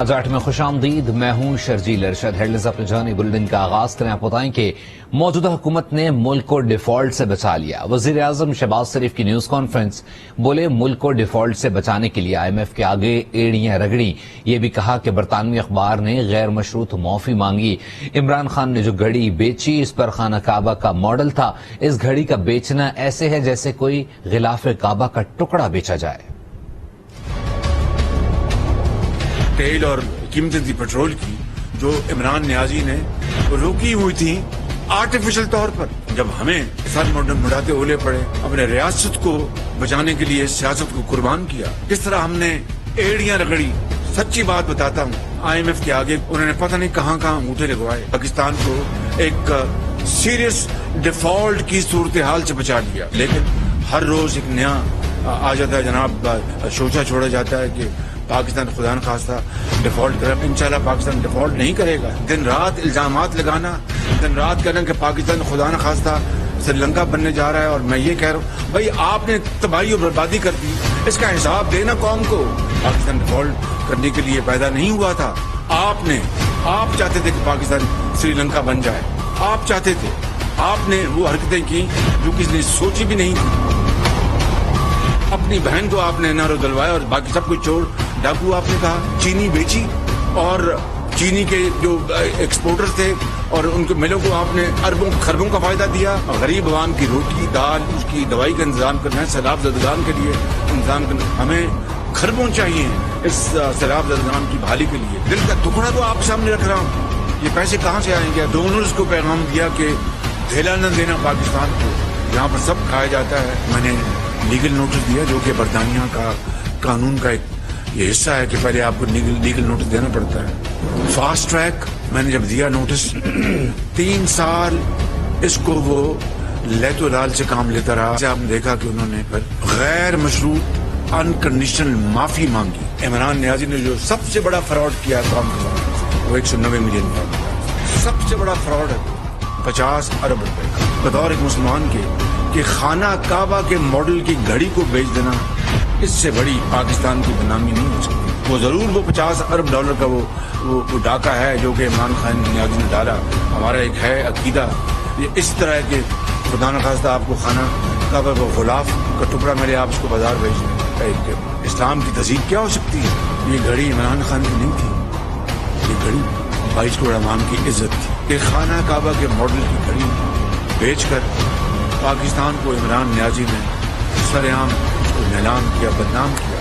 آج میں خوش آمدید. میں ہوں شرجیل ارشد. ہیڈلائنز اپنے جانی بلڈنگ کا آغاز کریں. آپ بتائیں کہ موجودہ حکومت نے ملک کو ڈیفالٹ سے بچا لیا. وزیر اعظم شہباز شریف کی نیوز کانفرنس. بولے ملک کو ڈیفالٹ سے بچانے کے لیے IMF کے آگے ایڑیاں رگڑی. یہ بھی کہا کہ برطانوی اخبار نے غیر مشروط معافی مانگی. عمران خان نے جو گھڑی بیچی اس پر خانہ کعبہ کا ماڈل تھا. اس گھڑی کا بیچنا ایسے ہے جیسے کوئی غلاف کعبہ کا ٹکڑا بیچا جائے. تیل اور قیمتیں تھی پیٹرول کی جو عمران نیازی نے روکی ہوئی تھی آرٹیفیشل طور پر. جب ہمیں سر مڑاتے اولے پڑے اپنے ریاست کو بچانے کے لیے سیاست کو قربان کیا, کس طرح ہم نے ایڑیاں رگڑی. سچی بات بتاتا ہوں, IMF کے آگے انہوں نے پتہ نہیں کہاں کہاں انگوٹھے لگوائے. پاکستان کو ایک سیریس ڈیفالٹ کی صورتحال سے بچا لیا. لیکن ہر روز ایک نیا آ جاتا ہے جناب, شوچا چھوڑا جاتا ہے کہ پاکستان خدا نخواستہ ڈیفالٹ کرے. انشاءاللہ پاکستان ڈیفالٹ نہیں کرے گا. دن رات الزامات لگانا, دن رات کہنا کہ پاکستان خدا نخواستہ سری لنکا بننے جا رہا ہے, اور میں یہ کہہ رہا ہوں بھائی آپ نے تباہی اور بربادی کر دی, اس کا حساب دینا قوم کو. پاکستان ڈیفالٹ کرنے کے لیے پیدا نہیں ہوا تھا. آپ چاہتے تھے کہ پاکستان سری لنکا بن جائے. آپ چاہتے تھے, آپ نے وہ حرکتیں کی جو کسی نے سوچی بھی نہیں تھی. اپنی بہن کو آپ نے نارو دلوایا اور باقی سب کچھ چھوڑ ڈاکو آپ نے کہا. چینی بیچی اور چینی کے جو ایکسپورٹر تھے اور ان کے ملوں کو آپ نے اربوں خربوں کا فائدہ دیا. غریب عوام کی روٹی دال اس کی دوائی کا انتظام کرنا ہے, سیلاب زدگان کے لیے انتظام کرنا. ہمیں خربوں چاہیے اس سیلاب زدگان کی بحالی کے لیے. دل کا ٹکڑا تو آپ سامنے رکھ رہا ہوں, یہ پیسے کہاں سے آئیں گے. ڈونرز کو پیغام دیا کہ دھیلا نہ دینا پاکستان کو, یہاں پر سب کھایا جاتا ہے. میں نے لیگل نوٹس دیا جو کہ برطانیہ کا قانون کا ایک یہ حصہ ہے کہ پہلے آپ کو لیگل نوٹس دینا پڑتا ہے. فاسٹ ٹریک میں نے جب دیا نوٹس 3 سال اس کو وہ لیت و لال سے کام لیتا رہا. آپ نے دیکھا کہ انہوں نے غیر مشروط انکنڈیشنل معافی مانگی. عمران نیازی نے جو سب سے بڑا فراڈ کیا قوم کے ساتھ وہ 190 ملین کا سب سے بڑا فراڈ ہے. 50 ارب روپے بطور ایک مسلمان کے کہ خانہ کعبہ کے ماڈل کی گھڑی کو بیچ دینا, اس سے بڑی پاکستان کی بدنامی نہیں ہو سکتی. وہ ضرور وہ 50 ارب ڈالر کا وہ ڈاکہ ہے جو کہ عمران خان نیازی نے ڈالا. ہمارا ایک ہے عقیدہ یہ اس طرح ہے کہ خدا نخواستہ آپ کو خانہ کعبہ کو غلاف کا ٹکڑا ملے, آپ اس کو بازار بھیج دیں. اسلام کی تہذیب کیا ہو سکتی ہے. یہ گھڑی عمران خان کی نہیں تھی, یہ گھڑی 22 کروڑ عوام کی عزت تھی. کہ خانہ کعبہ کے ماڈل کی گھڑی بیچ کر پاکستان کو عمران نیازی نے سرعام نیلام کیا, بدنام کیا.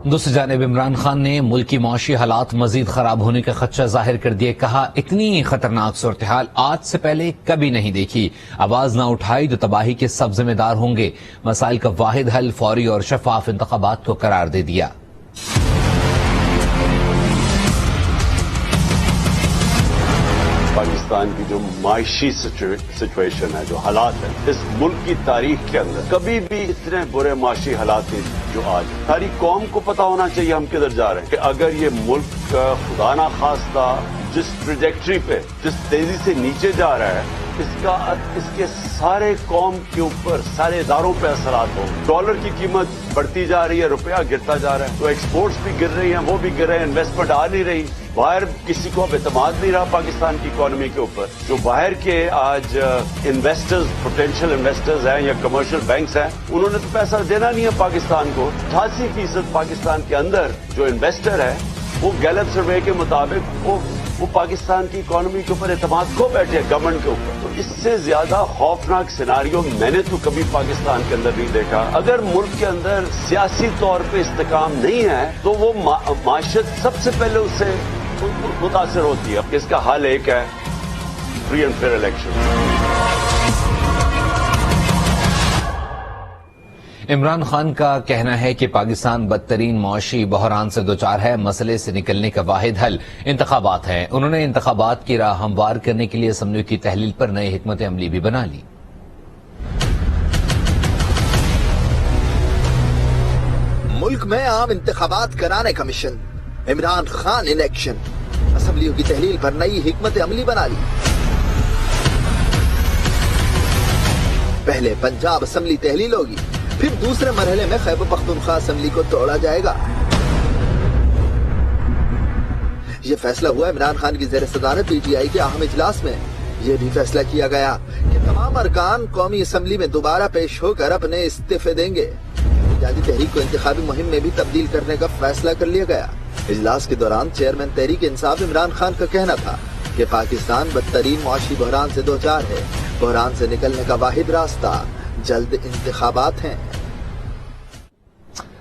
دوسری جانب عمران خان نے ملک کی معاشی حالات مزید خراب ہونے کا خدشہ ظاہر کر دیے. کہا اتنی خطرناک صورتحال آج سے پہلے کبھی نہیں دیکھی. آواز نہ اٹھائی تو تباہی کے سب ذمہ دار ہوں گے. مسائل کا واحد حل فوری اور شفاف انتخابات کو قرار دے دیا. پاکستان کی جو معاشی سچویشن ہے, جو حالات ہیں اس ملک کی تاریخ کے اندر کبھی بھی اتنے برے معاشی حالات نہیں جو آج. ساری قوم کو پتا ہونا چاہیے ہم کدھر جا رہے ہیں. کہ اگر یہ ملک خدا نہ خواستہ جس ٹریجیکٹری پہ جس تیزی سے نیچے جا رہا ہے اس کے سارے قوم کے اوپر سارے اداروں پہ اثرات ہوں. ڈالر کی قیمت بڑھتی جا رہی ہے, روپیہ گرتا جا رہا ہے, تو ایکسپورٹس بھی گر رہی ہیں, وہ بھی گر رہے ہیں, انویسٹمنٹ آ نہیں رہی. باہر کسی کو اب اعتماد نہیں رہا پاکستان کی اکانومی کے اوپر. جو باہر کے آج انویسٹرز پوٹینشیل انویسٹرز ہیں یا کمرشل بینکس ہیں, انہوں نے تو پیسہ دینا نہیں ہے پاکستان کو. 88% پاکستان کے اندر جو انویسٹر ہے وہ گیلپ سروے کے مطابق وہ پاکستان کی اکانومی کے اوپر اعتماد کھو بیٹھے گورنمنٹ کے اوپر. تو اس سے زیادہ خوفناک سیناریو میں نے تو کبھی پاکستان کے اندر نہیں دیکھا. اگر ملک کے اندر سیاسی طور پہ استحکام نہیں ہے تو وہ معاشرت سب سے پہلے اس سے متاثر ہوتی ہے. اس کا حل ایک ہے, free and fair election. Imran Khan کا کہنا ہے کہ پاکستان بدترین معاشی بحران سے دوچار ہے. مسئلے سے نکلنے کا واحد حل انتخابات ہیں. انہوں نے انتخابات کی راہ ہموار کرنے کے لیے اسمبلی کی تحلیل پر نئی حکمت عملی بھی بنا لی. ملک میں عام انتخابات کرانے کا مشن. Imran Khan in action. اسمبلیوں کی تحلیل پر نئی حکمت عملی بنا لی. پہلے پنجاب اسمبلی تحلیل ہوگی, फिर दूसरे मरहले में खैबर पख्तूनख्वा असम्बली को तोड़ा जाएगा। ये फैसला हुआ इमरान खान की ज़ेर सदारत पीटीआई के अहम इजलास में। ये भी फैसला किया गया कि तमाम अरकान कौमी असम्बली में दोबारा पेश होकर अपने इस्तीफे देंगे। आजादी तहरीक को इंतखाबी मुहिम में भी तब्दील करने का फैसला कर लिया गया। इजलास के दौरान चेयरमैन तहरीक इंसाफ इमरान खान का कहना था कि पाकिस्तान बदतरीन मुआशी बहरान से दो चार है। बहरान से निकलने का वाहिद रास्ता जल्द इंतखाबात हैं।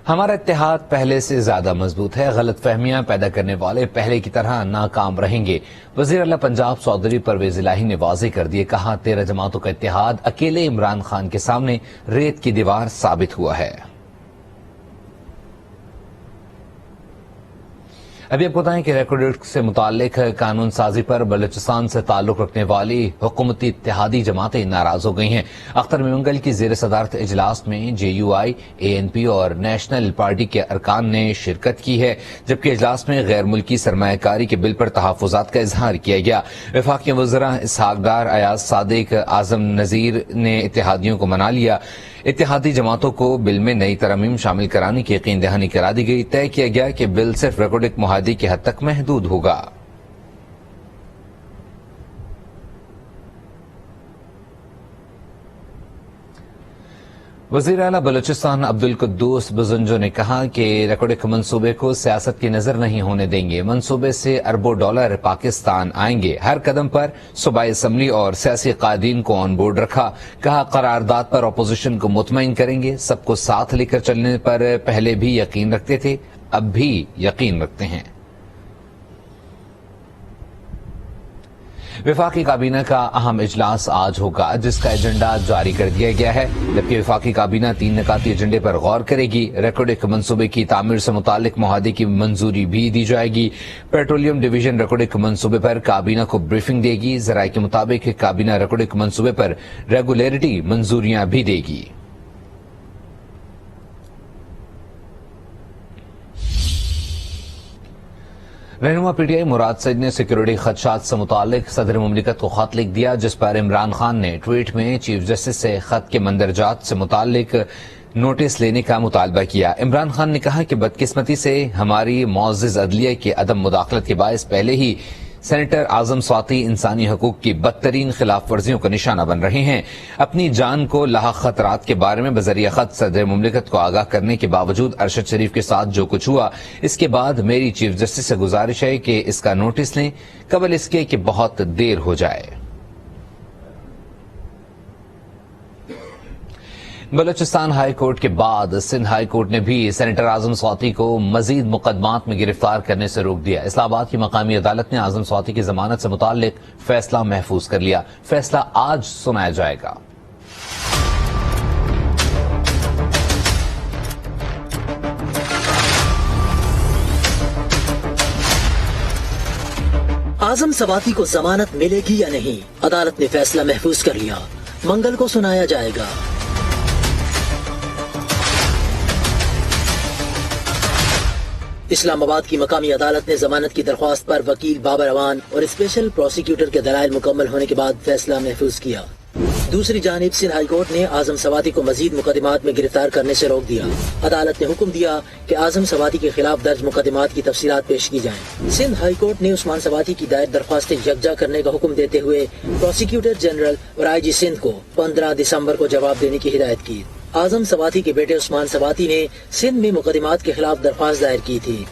हमारा इत्तेहाद पहले से ज्यादा मजबूत है, गलत फहमियां पैदा करने वाले पहले की तरह नाकाम रहेंगे। वजीर आला पंजाब चौधरी परवेज इलाही ने वाज़ेह कर दिए, कहा 13 जमातों का इत्तेहाद अकेले इमरान खान के सामने रेत की दीवार साबित हुआ है। अभी आपको बताएं कि रेकॉर्ड से मुतालिक कानून साजी पर बलूचिस्तान से ताल्लुक रखने वाली हुकूमती इत्तेहादी जमातें नाराज हो गई हैं। अख्तर मंगल की जेर सदारत इजलास में JUI, ANP और नेशनल पार्टी के अरकान ने शिरकत की है, जबकि इजलास में गैर मुल्की सरमायाकारी के बिल पर तहफ़्फ़ुज़ात का इजहार किया गया। वफाकी वज़रा इसहाक डार, अयाज सादिक, आज़म नज़ीर ने इत्तेहादियों को मना लिया। इत्तेहादी जमातों को बिल में नई तरमीम शामिल कराने की यकीन दहानी करा दी गई। तय किया गया कि बिल सिर्फ रेकॉर्डिक मुआहदे की हद तक महदूद होगा। वज़ीर आला बलूचिस्तान अब्दुल कुद्दूस बुजुंजो ने कहा कि रेकॉर्डिक मंसूबे को सियासत की नजर नहीं होने देंगे। मंसूबे से अरबों डॉलर पाकिस्तान आएंगे। हर कदम पर सूबाई असम्बली और सियासी कायदीन को ऑन बोर्ड रखा। कहा करारदाद पर अपोजिशन को मुतमईन करेंगे। सबको साथ लेकर चलने पर पहले भी यकीन रखते थे, अब भी यकीन रखते हैं। वफाकी काबीना का अहम इजलास आज होगा, जिसका एजेंडा जारी कर दिया गया है। जबकि वफाकी काबीना 3 निकाती एजेंडे पर गौर करेगी। रेकॉर्डिक मंसूबे की तामीर से मुतालिक मुआहदे की मंजूरी भी दी जाएगी। पेट्रोलियम डिवीजन रेकॉर्डिक मंसूबे पर काबीना को ब्रीफिंग देगी। जराये के मुताबिक काबीना रेकॉर्डिक मंसूबे पर रेगुलेटरी मंजूरियां भी देगी। रहनुमा PTI मुराद सईद ने सिक्योरिटी खदशात से मुतालिक सदर मुमलिकत को खत लिख दिया, जिस पर इमरान खान ने ट्वीट में चीफ जस्टिस से खत के मंदरजात से मुतालिक नोटिस लेने का मुतालबा किया। इमरान खान ने कहा कि बदकिस्मती से हमारी मुअज़्ज़िज़ अदलिया के अदम मुदाखलत के बायस पहले ही सेनेटर आजम स्वाति इंसानी हकूक की बदतरीन खिलाफ वर्जियों का निशाना बन रहे हैं। अपनी जान को लाहक खतरात के बारे में बजरिया खत सदर मुमलिकत को आगाह करने के बावजूद अरशद शरीफ के साथ जो कुछ हुआ, इसके बाद मेरी चीफ जस्टिस से गुजारिश है कि इसका नोटिस लें कबल इसके कि बहुत देर हो जाए। बलूचिस्तान हाई कोर्ट के बाद सिंध हाई कोर्ट ने भी सेनेटर आजम स्वाति को मजीद मुकदमात में गिरफ्तार करने से रोक दिया। इस्लामाबाद की मकामी अदालत ने आजम स्वाति की जमानत से मुताल्लिक फैसला महफूज कर लिया। फैसला आज सुनाया जाएगा। आजम स्वाति को जमानत मिलेगी या नहीं, अदालत ने फैसला महफूज कर लिया। मंगल को सुनाया जाएगा। इस्लामाबाद की मकामी अदालत ने जमानत की दरख्वास्त पर वकील बाबर अवान और स्पेशल प्रोसिक्यूटर के दलाइल मुकम्मल होने के बाद फैसला महफूज किया। दूसरी जानिब सिंध हाई कोर्ट ने आजम स्वाति को मजीद मुकदमात में गिरफ्तार करने से रोक दिया। अदालत ने हुक्म दिया कि आजम स्वाति के खिलाफ दर्ज मुकदमात की तफसीलात पेश की जाएं। सिंध हाई कोर्ट ने उस्मान स्वाति की दायर दरख्वास्तें यकजा करने का हुक्म देते हुए प्रोसिक्यूटर जनरल और IG सिंध को 15 दिसंबर को जवाब देने की हिदायत की। आजम स्वाति के बेटे उस्मान स्वाति ने सिंध में मुकदमात के खिलाफ दरख्वास्त दायर की थी।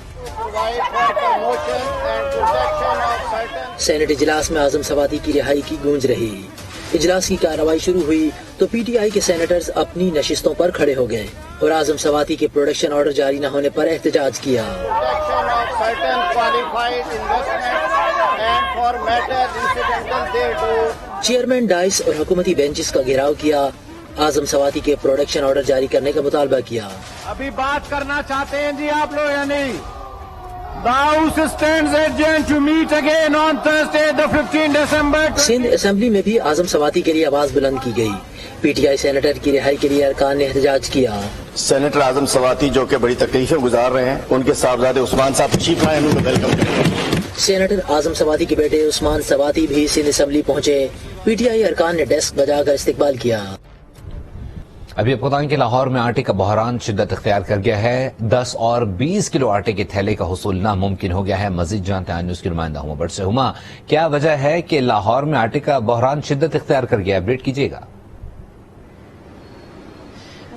सेनेट इजलास में आजम स्वाति की रिहाई की गूंज रही। इजलास की कार्रवाई शुरू हुई तो PTI के सेनेटर्स अपनी नशिस्तों पर खड़े हो गए और आजम स्वाति के प्रोडक्शन ऑर्डर जारी न होने पर एहतजाज किया। चेयरमैन डाइस और हुकूमती बेंचेस का घेराव किया। आजम स्वाति के प्रोडक्शन ऑर्डर जारी करने का मुतालबा किया। अभी बात करना चाहते हैं जी आप लोग या नहीं? The House stands adjourned to meet again on Thursday, the 15th December. Sindh assembly में भी आजम स्वाति के लिए आवाज बुलंद की गई। PTI सेनेटर की रिहाई के लिए अरकान ने एहतजाज किया। सेनेटर आजम स्वाति जो कि बड़ी तकलीफें गुजार रहे हैं, उनके साहबजादे उस्मान साहब तशरीफ लाए हैं, उनको वेलकम करें। सेनेटर आजम स्वाति के बेटे उस्मान स्वाति भी सिंध असेंबली पहुंचे। PTI अरकान ने डेस्क बजाकर इस्तकबाल किया। अभी आपको बताएं कि लाहौर में आटे का बहरान शिद्दत इख्तियार कर गया है। 10 और 20 किलो आटे के थैले का हुसूल नामुमकिन हो गया है। मजीद जानते हैं न्यूज की नुमाइंदा हुमा बट से। हुमा, क्या वजह है कि लाहौर में आटे का बहरान शिद्दत इख्तियार कर गया? अपडेट कीजिएगा।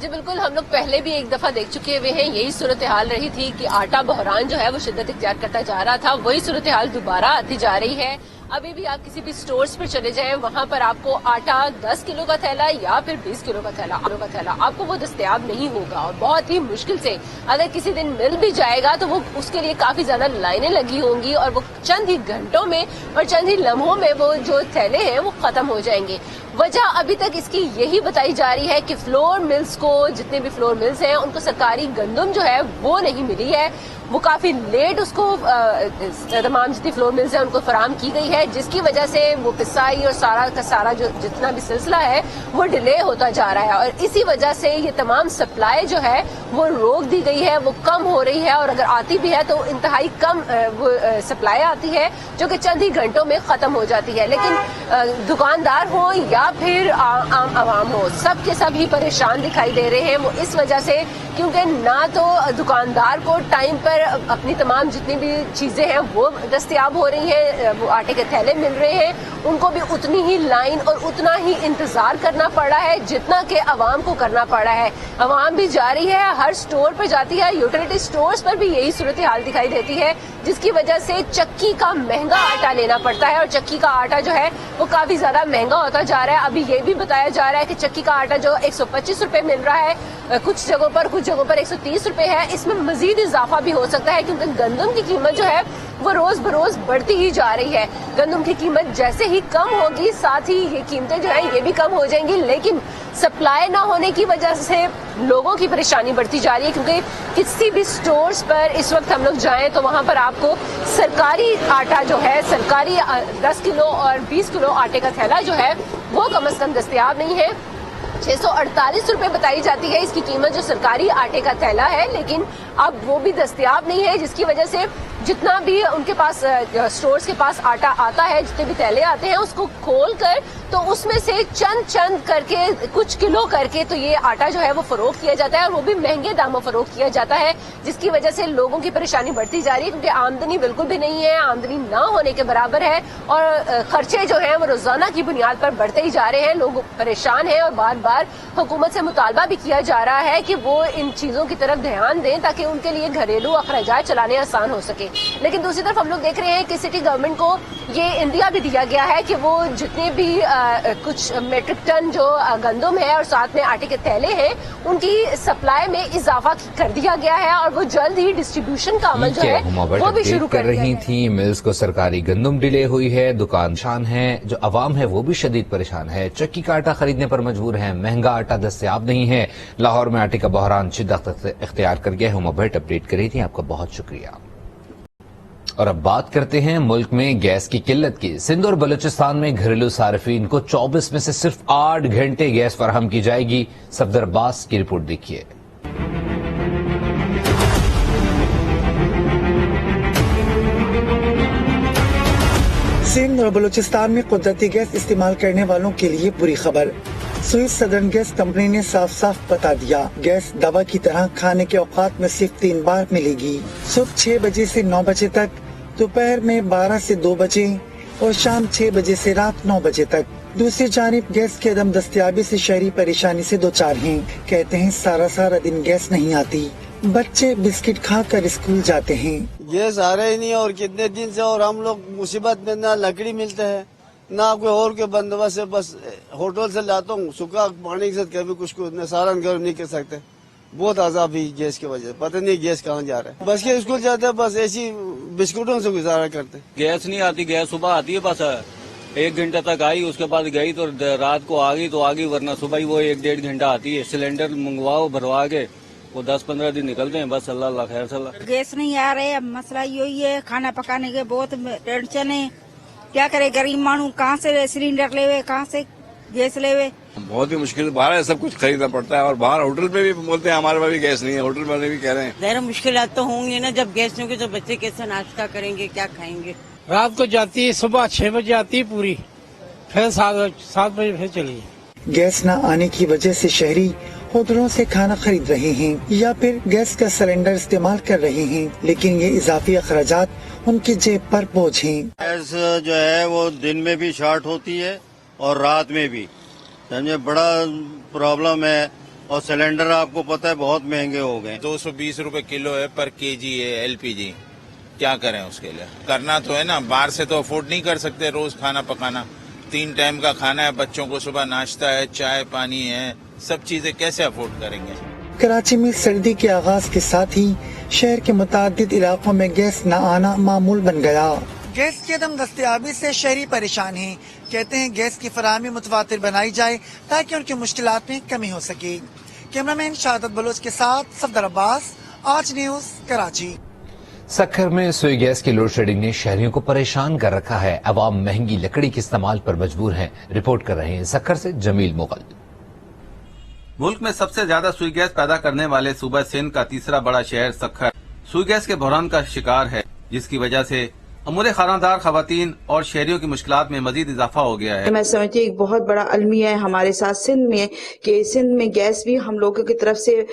जी बिल्कुल, हम लोग पहले भी एक दफा देख चुके हुए हैं। यही सूरत हाल रही थी कि आटा बहरान जो है वो शिद्दत इख्तियार करता जा रहा था। वही सूरत हाल दोबारा आती जा रही है। अभी भी आप किसी भी स्टोर्स पर चले जाएं, वहां पर आपको आटा 10 किलो का थैला या फिर 20 किलो का थैला आपको वो दस्तयाब नहीं होगा। और बहुत ही मुश्किल से अगर किसी दिन मिल भी जाएगा तो वो उसके लिए काफी ज्यादा लाइनें लगी होंगी और वो चंद ही घंटों में और चंद ही लम्हों में वो जो थैले हैं वो खत्म हो जाएंगे। वजह अभी तक इसकी यही बताई जा रही है कि फ्लोर मिल्स को, जितने भी फ्लोर मिल्स हैं, उनको सरकारी गंदम जो है वो नहीं मिली है। वो काफी लेट उसको तमाम जितनी फ्लोर मिल्स हैं उनको फराम की गई है, जिसकी वजह से वो पिसाई और सारा का सारा जो जितना भी सिलसिला है वो डिले होता जा रहा है। और इसी वजह से ये तमाम सप्लाई जो है वो रोक दी गई है, वो कम हो रही है। और अगर आती भी है तो इंतहाई कम वो सप्लाई आती है जो कि चंद ही घंटों में खत्म हो जाती है। लेकिन दुकानदार हो या फिर आम आवाम हो, सब के सब ही परेशान दिखाई दे रहे हैं। वो इस वजह से क्योंकि ना तो दुकानदार को टाइम पर अपनी तमाम जितनी भी चीजें हैं वो दस्तयाब हो रही हैं, वो आटे के थैले मिल रहे हैं, उनको भी उतनी ही लाइन और उतना ही इंतजार करना पड़ा है जितना कि आवाम को करना पड़ा है। आवाम भी जा रही है, हर स्टोर पर जाती है, यूटिलिटी स्टोर्स पर भी यही सूरत हाल दिखाई देती है, जिसकी वजह से चक्की का महंगा आटा लेना पड़ता है। और चक्की का आटा जो है वो काफी ज्यादा महंगा होता जा रहा है। अभी ये भी बताया जा रहा है कि चक्की का आटा जो 125 रुपए मिल रहा है, कुछ जगहों पर 130 रुपए है। इसमें मजीद इजाफा भी हो सकता है क्योंकि गंदम की कीमत जो है वो रोज बरोज बढ़ती ही जा रही है। गंदम की कीमत जैसे ही कम होगी साथ ही ये कीमतें जो है ये भी कम हो जाएंगी। लेकिन सप्लाई ना होने की वजह से लोगों की परेशानी बढ़ती जा रही है, क्योंकि किसी भी स्टोर्स पर इस वक्त हम लोग जाएं तो वहां पर आपको सरकारी आटा जो है, सरकारी 10 किलो और 20 किलो आटे का थैला जो है वो कम से कम दस्तयाब नहीं है। 648 रुपए बताई जाती है इसकी कीमत जो सरकारी आटे का थैला है, लेकिन अब वो भी दस्तयाब नहीं है, जिसकी वजह से जितना भी उनके पास स्टोर्स के पास आटा आता है, जितने भी थैले आते हैं, उसको खोल कर तो उसमें से चंद करके कुछ किलो करके तो ये आटा जो है वो फरोख्त किया जाता है और वो भी महंगे दामों फरोख्त किया जाता है, जिसकी वजह से लोगों की परेशानी बढ़ती जा रही है क्योंकि आमदनी बिल्कुल भी नहीं है, आमदनी ना होने के बराबर है और खर्चे जो है वो रोजाना की बुनियाद पर बढ़ते ही जा रहे हैं। लोग परेशान हैं और बार बार हुकूमत से मुतालबा भी किया जा रहा है कि वो इन चीजों की तरफ ध्यान दें ताकि उनके लिए घरेलू अखराजात चलाने आसान हो सके। लेकिन दूसरी तरफ हम लोग देख रहे हैं कि सिटी गवर्नमेंट को ये इंदिया भी दिया गया है कि वो जितने भी कुछ मेट्रिक टन जो गंदम है और साथ में आटे के थैले हैं उनकी सप्लाई में इजाफा कर दिया गया है और वो जल्द ही डिस्ट्रीब्यूशन का अमल जो है वो भी शुरू कर रही थी। मिल्स को सरकारी गंदम डिले हुई है, दुकान शान है, जो अवाम है वो भी शदीद परेशान है, चक्की का आटा खरीदने पर मजबूर है, महंगा आटा दस्तयाब नहीं है। लाहौर में आटे का बहरान शिद्दत इख्तियार कर गया है। हुमा भट्ट अपडेट कर रही थी, आपका बहुत शुक्रिया। और अब बात करते हैं मुल्क में गैस की किल्लत की। सिंध और बलूचिस्तान में घरेलू सार्फिन को 24 में से सिर्फ 8 घंटे गैस फराहम की जाएगी। सफदर अब्बास की रिपोर्ट देखिए। सिंध और बलूचिस्तान में कुदरती गैस इस्तेमाल करने वालों के लिए बुरी खबर। स्विस सदर्न गैस कंपनी ने साफ साफ बता दिया, गैस दवा की तरह खाने के औकात में सिर्फ 3 बार मिलेगी। सुबह 6 बजे से 9 बजे तक, दोपहर में 12 से 2 बजे और शाम 6 बजे से रात 9 बजे तक। दूसरी जानिब गैस की अदम दस्तयाबी से शहरी परेशानी से दो चार हैं। कहते हैं सारा दिन गैस नहीं आती, बच्चे बिस्किट खाकर स्कूल जाते हैं। गैस आ रही नहीं और कितने दिन से, और हम लोग मुसीबत में, ना लकड़ी मिलते है ना कोई और के बंदोबस्त है, बस होटल से लाता हूँ सूखा पानी के साथ, कभी कुछ सालन गर्म नहीं कर सकते। बहुत अजाब है गैस की वजह, पता नहीं गैस कहाँ जा रहा है। बस के स्कूल जाते हैं, बस ऐसी बिस्कुटों से गुजारा करते। गैस नहीं आती, गैस सुबह आती है, बस 1 घंटा तक आई, उसके बाद गई तो रात को आ गई तो आ गई, वरना सुबह ही वो 1-1.5 घंटा आती है। सिलेंडर मंगवाओ भरवा के वो 10-15 दिन निकलते हैं, बस अल्लाह खैर सल्ला। गैस नहीं आ रहे, अब मसला यही है, खाना पकाने के बहुत टेंशन है। क्या करे गरीब मानू, कहाँ से सिलेंडर लेवे, कहाँ से गैस लेवे, बहुत ही मुश्किल। बाहर सब कुछ खरीदना पड़ता है और बाहर होटल पे भी बोलते हैं हमारे पास भी गैस नहीं है, होटल वाले भी कह रहे हैं। ज़रा मुश्किलात तो होंगी ना, जब गैस नहीं होगी तो बच्चे कैसे नाश्ता करेंगे, क्या खाएंगे। रात को जाती है, सुबह 6 बजे आती है पूरी, फिर 7 बजे फिर चली। गैस न आने की वजह से शहरी होटलों से खाना खरीद रहे हैं या फिर गैस का सिलेंडर इस्तेमाल कर रहे हैं, लेकिन ये इजाफी अखराजात उनकी जेब पर बोझ हैं। गैस जो है वो दिन में भी शॉर्ट होती है और रात में भी, समझे, बड़ा प्रॉब्लम है। और सिलेंडर आपको पता है बहुत महंगे हो गए, 220 रुपए किलो है पर केजी है एलपीजी। क्या करें उसके लिए? करना तो है ना, बाहर से तो अफोर्ड नहीं कर सकते रोज खाना पकाना। 3 टाइम का खाना है, बच्चों को सुबह नाश्ता है, चाय पानी है, सब चीजें कैसे अफोर्ड करेंगे? कराची में सर्दी के आगाज के साथ ही शहर के मुतादिद इलाकों में गैस न आना मामूल बन गया। गैस की अदम दस्तयाबी से शहरी परेशान हैं। कहते हैं गैस की फराहमी मुतवातिर बनाई जाए ताकि उनकी मुश्किलात में कमी हो सके। कैमरामैन शहादत बलोच के साथ सफदर अब्बास, आज न्यूज, कराची। सक्खर में सुई गैस की लोड शेडिंग ने शहरियों को परेशान कर रखा है। अवाम महंगी लकड़ी के इस्तेमाल पर मजबूर हैं। रिपोर्ट कर रहे हैं सक्खर से जमील मुगल। मुल्क में सबसे ज्यादा सुई गैस पैदा करने वाले सूबा सिंध का तीसरा बड़ा शहर सक्खर सुई गैस के बहरान का शिकार है, जिसकी वजह से अमूरे खानादार खवातीन और शहरियों की मुश्किलात में मजीद इजाफा हो गया है। मैं समझती हूँ एक बहुत बड़ा अलमिया है हमारे साथ सिंध में कि सिंध में गैस भी हम लोगों की तरफ से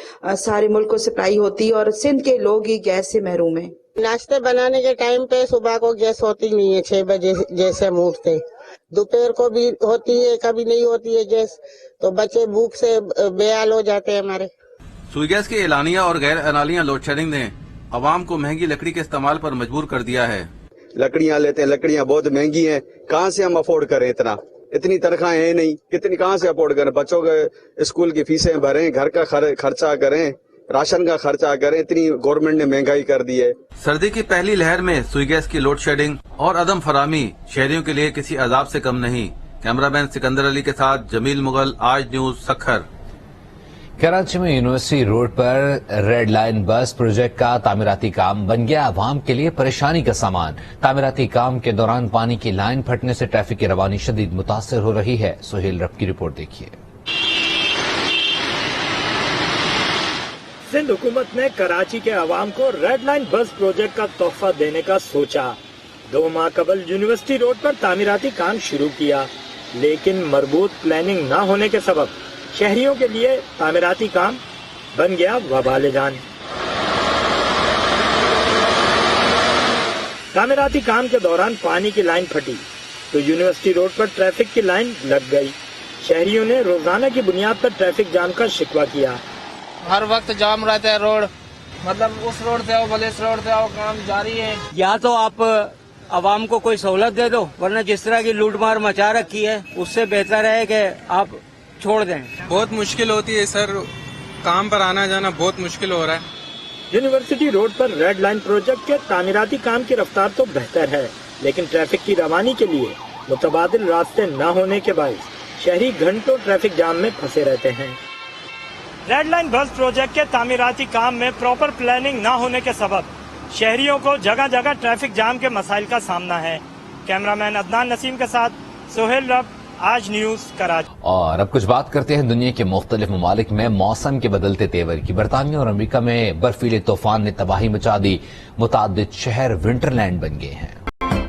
सारे मुल्क को सप्लाई होती है और सिंध के लोग ही गैस से महरूम हैं। नाश्ते बनाने के टाइम पे सुबह को गैस होती नहीं है, 6 बजे जैसे हम उठते, दोपहर को भी होती है, कभी नहीं होती है गैस, तो बच्चे भूख से बेहाल हो जाते हैं हमारे। सुई गैस के एलानिया और गैर एलानिया लोड शेडिंग ने अवाम को महंगी लकड़ी के इस्तेमाल पर मजबूर कर दिया है। लकड़ियाँ लेते हैं, लकड़ियाँ बहुत महंगी हैं, कहाँ से हम अफोर्ड करें? इतनी तनख्वाहें हैं नहीं, कितनी कहाँ से अफोर्ड करें? बच्चों के स्कूल की फीसें भरें, घर का खर्चा करें, राशन का खर्चा करें, इतनी गवर्नमेंट ने महंगाई कर दी है। सर्दी की पहली लहर में सुई गैस की लोड शेडिंग और अदम फरामी शहरियों के लिए किसी अजाब से कम नहीं। कैमरामैन सिकंदर अली के साथ जमील मुगल, आज न्यूज, सक्खर। कराची में यूनिवर्सिटी रोड पर रेड लाइन बस प्रोजेक्ट का तामीराती काम बन गया अवाम के लिए परेशानी का सामान। तामीराती काम के दौरान पानी की लाइन फटने से ट्रैफिक की रवानी शदीद मुतासर हो रही है। सुहेल रब की रिपोर्ट देखिए। सिंध हुकूमत ने कराची के अवाम को रेड लाइन बस प्रोजेक्ट का तोहफा देने का सोचा। 2 माह कबल यूनिवर्सिटी रोड पर तामीराती काम शुरू किया, लेकिन मरबूत प्लानिंग न होने के सबब शहरियों के लिए तामीराती काम बन गया वबाल जान। तामीराती काम के दौरान पानी की लाइन फटी तो यूनिवर्सिटी रोड पर ट्रैफिक की लाइन लग गई। शहरियों ने रोजाना की बुनियाद पर ट्रैफिक जाम का शिकवा किया। हर वक्त जाम रहता है रोड, मतलब उस रोड से आओ भले इस रोड से आओ, काम जारी है। या तो आप अवाम को कोई सहूलत दे दो, वरना जिस तरह की लूटमार मचा रखी है उससे बेहतर है कि आप छोड़ दें। बहुत मुश्किल होती है सर, काम पर आना जाना बहुत मुश्किल हो रहा है। यूनिवर्सिटी रोड पर रेड लाइन प्रोजेक्ट के तामीराती काम की रफ्तार तो बेहतर है, लेकिन ट्रैफिक की रवानी के लिए मुतबादिल रास्ते न होने के बायस शहरी घंटों ट्रैफिक जाम में फंसे रहते हैं। रेड लाइन बस प्रोजेक्ट के तामीराती काम में प्रॉपर प्लानिंग न होने के सबब शहरियों को जगह जगह ट्रैफिक जाम के मसाइल का सामना है। कैमरामैन अदनान नसीम के साथ सुहेल रब, आज न्यूज, कराची। और अब कुछ बात करते हैं दुनिया के मुख्तलिफ ममालिक में मौसम के बदलते तेवर की। बरतानिया और अमेरिका में बर्फीले तूफान ने तबाही मचा दी, मुतादिद शहर विंटरलैंड बन गए हैं।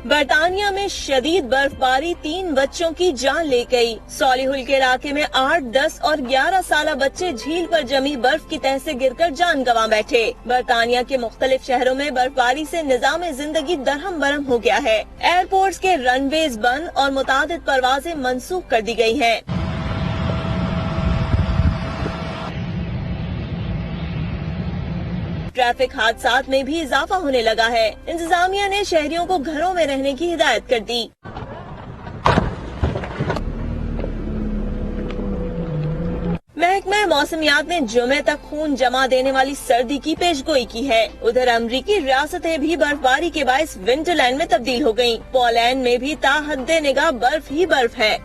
बरतानिया में शदीद बर्फबारी 3 बच्चों की जान ले गई। सॉलिहुल के इलाके में 8, 10 और 11 साल बच्चे झील पर जमी बर्फ की तह से गिरकर जान गंवा बैठे। बरतानिया के मुख्तलिफ शहरों में बर्फबारी से निजाम जिंदगी दरहम बरहम हो गया है। एयरपोर्ट्स के रनवेज बंद और मुतादिद परवाजें मंसूख कर दी गई हैं। ट्रैफिक हादसात में भी इजाफा होने लगा है। इंतजामिया ने शहरियों को घरों में रहने की हिदायत कर दी। महकमा मौसमियात ने जुमे तक खून जमा देने वाली सर्दी की पेशगोई की है। उधर अमरीकी रियासतें भी बर्फबारी के बायस विंटरलैंड में तब्दील हो गयी। पोलैंड में भी ताहद्दे निगाह बर्फ ही बर्फ है।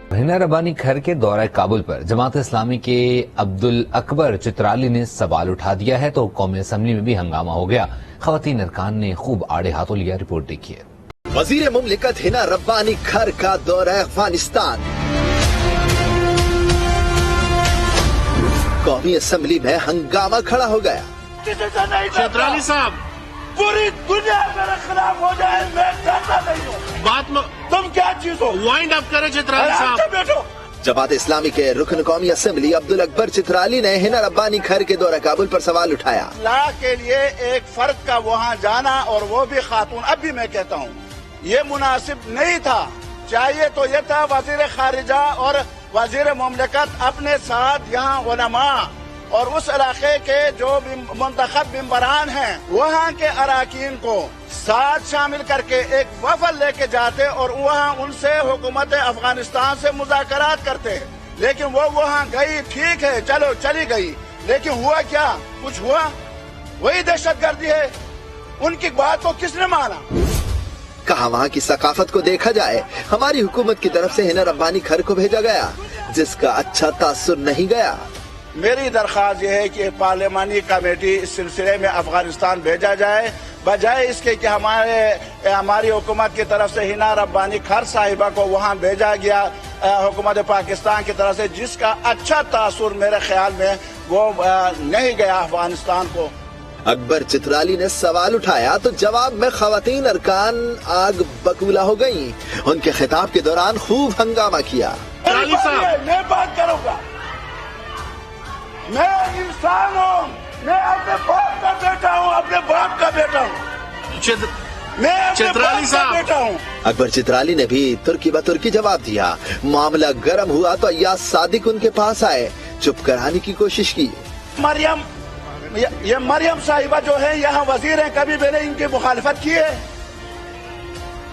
हिना रब्बानी खैर के दौरे काबुल पर जमात इस्लामी के अब्दुल अकबर चित्राली ने सवाल उठा दिया है तो कौमी असम्बली में भी हंगामा हो गया। खवातीन अरकान ने खूब आड़े हाथों लिया। रिपोर्ट देखिए। वजीर मुमलिकत हिना रब्बानी खैर का दौरा अफगानिस्तान। कौमी असम्बली में हंगामा खड़ा हो गया। चित्राली साहब, पूरी दुनिया मेरे खिलाफ हो जाए, मैं डरता नहीं हूँ। बात में तुम क्या चीज हो? वाइंड अप करें चित्राली साहब। बैठो, जमात इस्लामी के रुकन कौमी असम्बली अब्दुल अकबर चित्राली ने हिना रब्बानी घर के दौरे काबुल पर सवाल उठाया। इस्लाह के लिए एक फर्द का वहाँ जाना और वो भी खातून, अब भी मैं कहता हूँ ये मुनासिब नहीं था। चाहिए तो ये था वजीर खारिजा और वजीर मुमलिकत अपने साथ यहाँ उलमा और उस इलाके के जो मुंतखब मेंबरान हैं वहाँ के अराकीन को साथ शामिल करके एक वफद लेके जाते और वहाँ उनसे हुकूमत अफगानिस्तान से मुज़ाकरात करते। लेकिन वो वहाँ गई, ठीक है चलो चली गई, लेकिन हुआ क्या? कुछ हुआ? वही दहशतगर्दी है। उनकी बात को किसने माना? कहा वहाँ की सकाफत को देखा जाए, हमारी हुकूमत की तरफ से हिना रब्बानी घर को भेजा गया जिसका अच्छा तासुर नहीं गया। मेरी दरख्वास्त ये है कि पार्लियामानी कमेटी इस सिलसिले में अफगानिस्तान भेजा जाए, बजाय इसके कि हमारी हुकूमत की तरफ से हिना रब्बानी खर साहिबा को वहाँ भेजा गया हुकूमत पाकिस्तान की तरफ से, जिसका अच्छा तासुर मेरे ख्याल में वो नहीं गया अफगानिस्तान को। अकबर चित्राली ने सवाल उठाया तो जवाब में खवातीन अरकान आग बकूला हो गयी। उनके खिताब के दौरान खूब हंगामा किया। मैं बात करूँगा, मैं इंसान हूँ, मैं अपने बाप का बेटा हूँ, अपने बाप का बेटा हूँ, मैं चित्राली साहब बेटा हूँ। अकबर चित्राली ने भी तुर्की बतुर्की जवाब दिया। मामला गर्म हुआ तो अय्याज सादिक उनके पास आए, चुप कराने की कोशिश की। मरियम, ये मरियम साहिबा जो है यहाँ वजीर हैं, कभी मैंने इनकी मुखालिफत की है?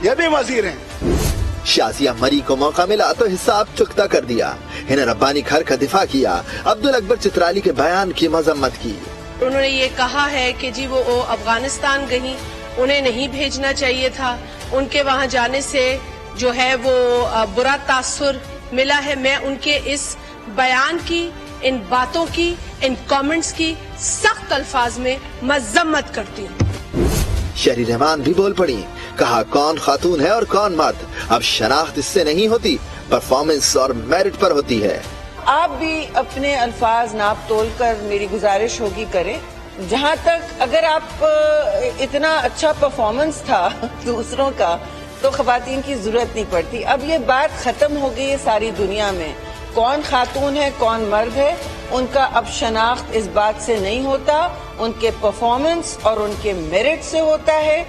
ये भी वजीर हैं। शाजिया मरी को मौका मिला तो हिसाब चुकता कर दिया। हिना रब्बानी घर का दिफा किया, अब्दुल अकबर चित्राली के बयान की मजम्मत की। उन्होंने ये कहा है कि जी वो अफगानिस्तान गई, उन्हें नहीं भेजना चाहिए था, उनके वहाँ जाने से जो है वो बुरा तासुर मिला है। मैं उनके इस बयान की, इन बातों की, इन कमेंट्स की सख्त अल्फाज में मजम्मत करती हूँ। शहरी रहमान भी बोल पड़ी, कहा कौन खातून है और कौन मर्द, अब शनाख्त इससे नहीं होती, परफॉर्मेंस और मेरिट पर होती है। आप भी अपने अल्फाज नाप तोल कर मेरी गुजारिश होगी करें। जहाँ तक अगर आप इतना अच्छा परफॉर्मेंस था दूसरों का तो खवातीन की जरूरत नहीं पड़ती। अब ये बात खत्म हो गई है सारी दुनिया में, कौन खातून है कौन मर्द है, उनका अब शनाख्त इस बात से नहीं होता, उनके परफॉर्मेंस और उनके मेरिट से होता है।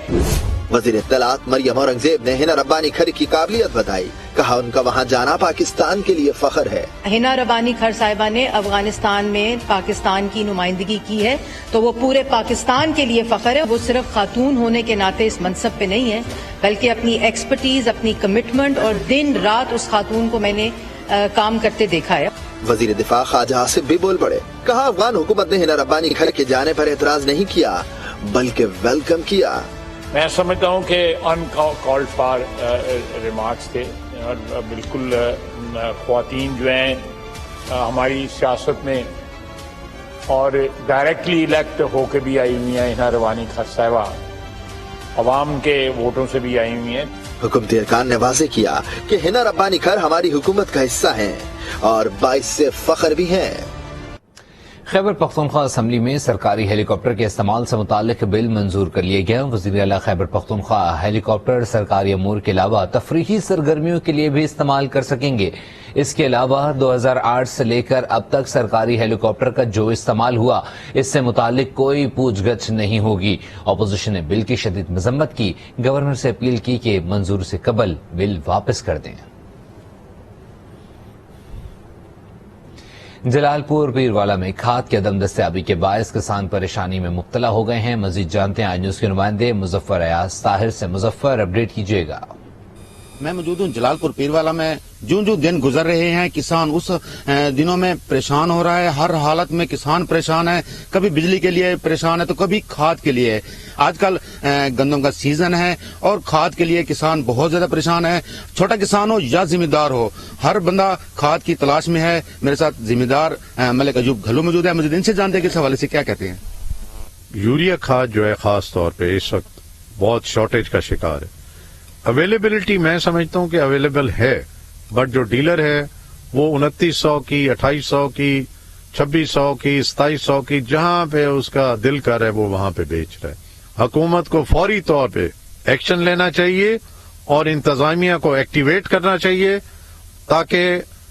वजीर इत्तलात मरियम औरंगजेब ने हिना रब्बानी खर की काबिलियत बताई, कहा उनका वहाँ जाना पाकिस्तान के लिए फख्र है। हिना रब्बानी खर साहिबा ने अफगानिस्तान में पाकिस्तान की नुमाइंदगी की है तो वो पूरे पाकिस्तान के लिए फख्र है। वो सिर्फ खातून होने के नाते इस मनसब पे नहीं है, बल्कि अपनी एक्सपर्टीज, अपनी कमिटमेंट और दिन रात उस खातून को मैंने काम करते देखा है। वजीर दिफा ख्वाजा आसिफ भी बोल पड़े, कहा अफगान हुकूमत ने हिना रब्बानी खर के जाने पर एतराज नहीं किया बल्कि वेलकम किया। मैं समझता हूँ कि अनकॉल्ड फॉर रिमार्क्स थे और बिल्कुल ख्वातीन जो हैं हमारी सियासत में और डायरेक्टली इलेक्ट होके भी आई हुई हैं। हिना रब्बानी खर साहिबा अवाम के वोटों से भी आई हुई हैं। हुकूमती अरकान ने वाज़ेह किया कि हिना रब्बानी खर हमारी हुकूमत का हिस्सा हैं और बाइस से फख्र भी हैं। खैबर पख्तूनख्वा असम्बली में सरकारी हेलीकॉप्टर के इस्तेमाल से मुतालिक बिल मंजूर कर लिया गया। वज़ीर आला खैबर पख्तूनख्वा हेलीकॉप्टर सरकारी अमूर के अलावा तफरीही सरगर्मियों के लिए भी इस्तेमाल कर सकेंगे। इसके अलावा 2008 से लेकर अब तक सरकारी हेलीकॉप्टर का जो इस्तेमाल हुआ इससे मुतालिक कोई पूछगछ नहीं होगी। अपोजिशन ने बिल की शदीद मजम्मत की, गवर्नर से अपील की कि मंजूर से कबल बिल वापस कर दें। जलालपुर पीरवाला में खाद की अदम दस्तयाबी के बायस किसान परेशानी में मुब्तला हो गए हैं। मजीद जानते हैं आज न्यूज के नुमाइंदे मुजफ्फर अयाज ताहिर से। मुजफ्फर, अपडेट कीजिएगा। मैं मौजूद हूँ जलालपुर पीरवाला में। जो दिन गुजर रहे हैं किसान उस दिनों में परेशान हो रहा है। हर हालत में किसान परेशान है, कभी बिजली के लिए परेशान है तो कभी खाद के लिए। आजकल गंदम का सीजन है और खाद के लिए किसान बहुत ज्यादा परेशान है। छोटा किसान हो या जिम्मेदार हो, हर बंदा खाद की तलाश में है। मेरे साथ जिम्मेदार मलिक अयूब घल्लू मौजूद है। मुझे इनसे जानते हैं कि इस हवाले से क्या कहते हैं। यूरिया खाद जो है खास तौर पे इस वक्त बहुत शॉर्टेज का शिकार है। अवेलेबिलिटी मैं समझता हूँ कि अवेलेबल है, बट जो डीलर है वो 2900 की, 2800 की, 2600 की, 2700 की, जहां पे उसका दिल कर है वो वहां पे बेच रहा है। हुकूमत को फौरी तौर पे एक्शन लेना चाहिए और इंतजामिया को एक्टिवेट करना चाहिए ताकि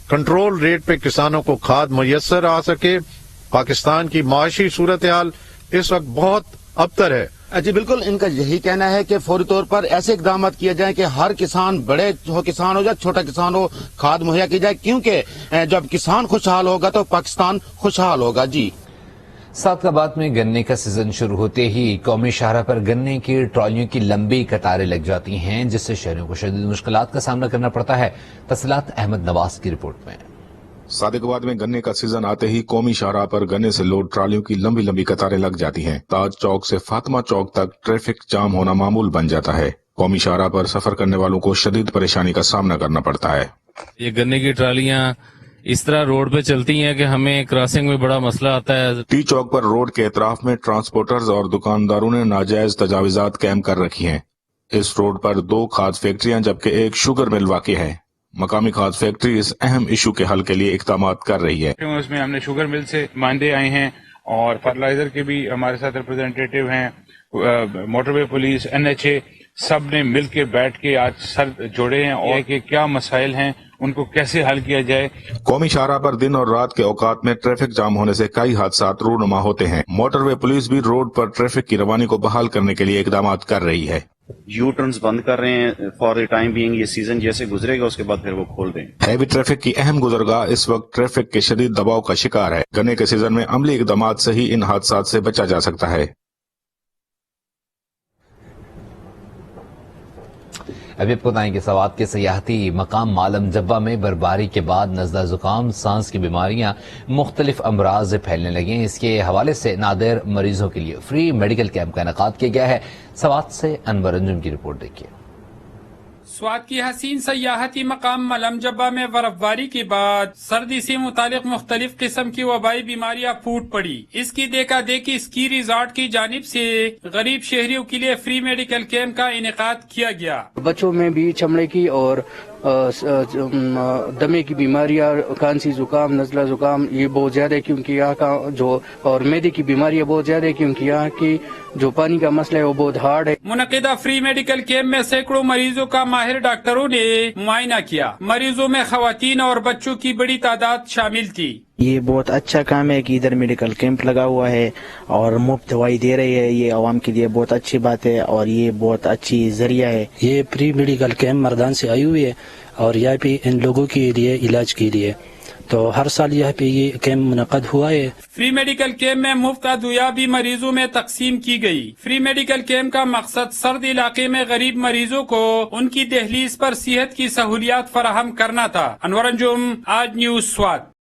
कंट्रोल रेट पे किसानों को खाद मुयस्सर आ सके। पाकिस्तान की माशी सूरत हाल इस वक्त बहुत अबतर है। जी बिल्कुल, इनका यही कहना है कि फौरी तौर पर ऐसे इकदाम किए जाएं कि हर किसान, बड़े हो किसान हो या छोटा किसान हो, खाद मुहैया की जाए, क्योंकि जब किसान खुशहाल होगा तो पाकिस्तान खुशहाल होगा। जी सादकाबाद में गन्ने का सीजन शुरू होते ही कौमी शाहराह पर गन्ने की ट्रॉलियों की लंबी कतारें लग जाती हैं, जिससे शहरियों को शदीद मुश्किलात का सामना करना पड़ता है। तफसीलात अहमद नवाज की रिपोर्ट में। सादिकाबाद में गन्ने का सीजन आते ही कौमी शाहराह पर गन्ने से लोड ट्रालियों की लंबी लंबी कतारें लग जाती हैं। ताज चौक से फातिमा चौक तक ट्रैफिक जाम होना मामूल बन जाता है। कौमी शाहराह पर सफर करने वालों को शदीद परेशानी का सामना करना पड़ता है। ये गन्ने की ट्रालियां इस तरह रोड पे चलती हैं कि हमें क्रॉसिंग में बड़ा मसला आता है। टी चौक पर रोड के एतराफ में ट्रांसपोर्टर्स और दुकानदारों ने नाजायज तजावीज़ात कायम कर रखी हैं। इस रोड पर 2 खाद फैक्ट्रियां जबकि एक शुगर मिल वाक़ई है। मकामी खाद फैक्ट्री इस अहम इशू के हल के लिए इक़दाम कर रही है। उसमें हमने शुगर मिल से नुमाइंदे आए हैं और फर्टिलाइजर के भी हमारे साथ रिप्रेजेंटेटिव हैं, मोटरवे पुलिस, NHA, सब ने मिल के बैठ के आज सर जोड़े हैं और कि क्या मसाइल हैं, उनको कैसे हल किया जाए। कौमी शाहराह पर दिन और रात के औकात में ट्रैफिक जाम होने से कई हादसात रूनुमा होते हैं। मोटरवे पुलिस भी रोड पर ट्रैफिक की रवानी को बहाल करने के लिए इक़दाम कर रही है। यू टर्न्स बंद कर रहे हैं फॉर द टाइम बीइंग। ये सीजन जैसे गुजरेगा उसके बाद फिर वो खोल देंगे। हैवी ट्रैफिक की अहम गुजरगाह इस वक्त ट्रैफिक के शदीद दबाव का शिकार है। गन्ने के सीजन में अमली इक़दामात से ही इन हादसात से बचा जा सकता है। अभी आपको बताएंगे सवात के सियाहती मकाम मालम जब्बा में बर्फबारी के बाद नज़ला जुकाम, सांस की बीमारियां, मुख्तलिफ अमराज फैलने लगे। इसके हवाले से नादिर मरीजों के लिए फ्री मेडिकल कैंप का इनेकाद किया गया है। सवात से अनवर अंजुम की रिपोर्ट देखिए। स्वात की हसीन सयाहती मकाम मलम जब्बा में बर्फबारी के बाद सर्दी से मुतालिक मुख्तलिफ किस्म की वबाई बीमारियां फूट पड़ी। इसकी देखा देखी स्की रिजॉर्ट की जानिब से गरीब शहरियों के लिए फ्री मेडिकल कैंप का इनेकाद किया गया। बच्चों में भी चमड़े की और दमे की बीमारियां, खांसी, जुकाम, नज़ला जुकाम ये बहुत ज्यादा है, क्योंकि यहाँ का जो और मैदे की बीमारियां बहुत ज्यादा है, क्योंकि यहाँ की जो पानी का मसला है वो बहुत हार्ड है। मुनक़िदा फ्री मेडिकल कैंप में सैकड़ों मरीजों का माहिर डॉक्टरों ने मुआयना किया। मरीजों में खवातीन और बच्चों की बड़ी तादाद शामिल थी। ये बहुत अच्छा काम है कि इधर मेडिकल कैंप लगा हुआ है और मुफ्त दवाई दे रही है। ये आवाम के लिए बहुत अच्छी बात है और ये बहुत अच्छी जरिया है। ये प्री मेडिकल कैंप मर्दान से आई हुई है और यहाँ पे इन लोगों के लिए इलाज के लिए तो हर साल यहाँ पे ये कैंप मुनक़द हुआ है। फ्री मेडिकल कैंप में मुफ्त अदविया भी मरीजों में तकसीम की गई। फ्री मेडिकल कैंप का मकसद सर्द इलाके में गरीब मरीजों को उनकी दहलीज पर सेहत की सहूलियात फराहम करना था। अनवर अंजुम, आज न्यूज़ स्वात।